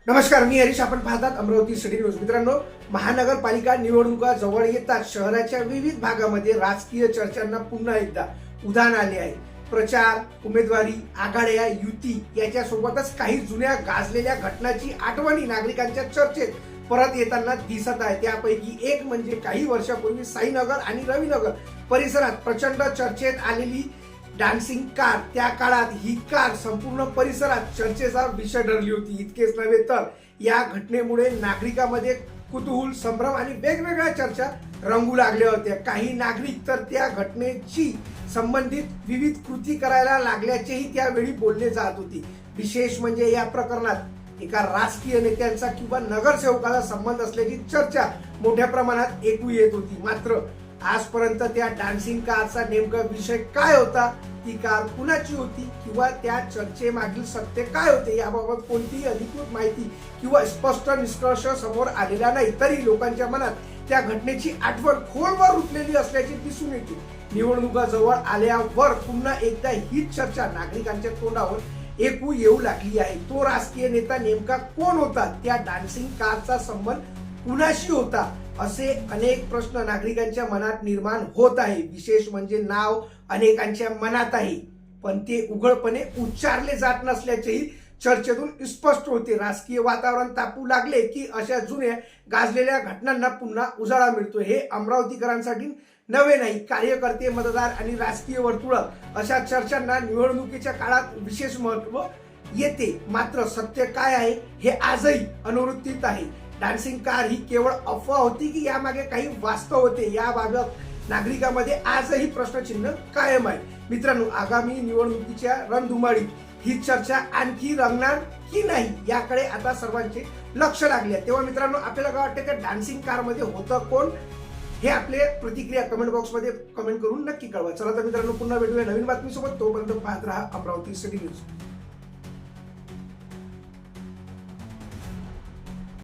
नमस्कार, मी हरीश. आपण पाहतात अमरावती सिटी न्यूज. मित्रांनो, महानगरपालिका निवडणुका जवळ येतात शहराच्या विविध भागामध्ये राजकीय चर्चांना पुन्हा एकदा उधाण आले आहे. प्रचार, उमेदवारी, आघाड्या, युती याच्यासोबतच काही जुन्या गाजलेल्या घटनांची आठवणी नागरिकांच्या चर्चेत परत येताना दिसत आहे. त्यापैकी एक म्हणजे काही वर्षापूर्वी साईनगर आणि रविनगर परिसरात प्रचंड चर्चेत आलेली डान्सिंग कार. त्या काळात ही कार संपूर्ण परिसरात चर्चेचा विषय ठरली होती. इतकेच नव्हे तर या घटनेमुळे नागरिकांमध्ये कुतूहल, संभ्रम आणि वेगवेगळ्या चर्चा रंगू लागल्या होत्या. काही नागरिक तर त्या घटनेशी संबंधित विविध कृती करायला लागल्याचेही त्यावेळी बोलले जात होते. विशेष म्हणजे या प्रकरणात एका राजकीय नेत्यांचा किंवा नगरसेवकाचा संबंध असल्याची चर्चा मोठ्या प्रमाणात ऐकू येत होती. मात्र आजपर्यंत त्या डान्सिंग कारचा नेमका विषय काय होता, ती कार कुणाची होती किंवा त्या चर्चेमागील सत्य काय होते याबाबत कोणतीही अधिकृत माहिती किंवा स्पष्ट निष्कर्ष समोर आलेला नाही. तरी लोकांच्या मनात त्या घटनेची आठवण खोलवर रुतलेली असल्याचे दिसून येते. निवडणुका जवळ आल्यावर पुन्हा एकदा हीच चर्चा नागरिकांच्या तोंडावर ऐकू येऊ लागली आहे. तो राजकीय नेता नेमका कोण होता, त्या डान्सिंग कारचा संबंध कुणाशी होता, असे अनेक प्रश्न नागरिकांच्या मनात निर्माण होत आहे. विशेष म्हणजे नाव अनेकांच्या मनात आहे, पण ते उघडपणे उच्चारले जात नसल्याचेही चर्चेतून स्पष्ट होते. राजकीय वातावरण तापू लागले की अशा जुन्या गाजलेल्या घटनांना पुन्हा उजाळा मिळतो. हे अमरावतीकरांसाठी नवे नाही. कार्यकर्ते, मतदार आणि राजकीय वर्तुळ अशा चर्चांना निवडणुकीच्या काळात विशेष महत्व येते. मात्र सत्य काय आहे हे आजही अनुवृत्तीत आहे. डान्सिंग कार ही केवळ अफवा होती की यामागे काही वास्तव होते, याबाबत नागरिकांमध्ये आजही प्रश्नचिन्ह कायम आहे. मित्रांनो, आगामी निवडणुकीच्या रणधुमाळीत ही चर्चा आणखी रंगणार की नाही याकडे आता सर्वांचे लक्ष लागले. तेव्हा मित्रांनो, आपल्याला काय वाटतं की डान्सिंग कार मध्ये होतं कोण, हे आपले प्रतिक्रिया कमेंट बॉक्स मध्ये कमेंट करून नक्की कळवा. चला तर मित्रांनो, पुन्हा भेटूया नवीन बातमीसोबत. तोपर्यंत पाहत राहा अमरावती सिटी न्यूज.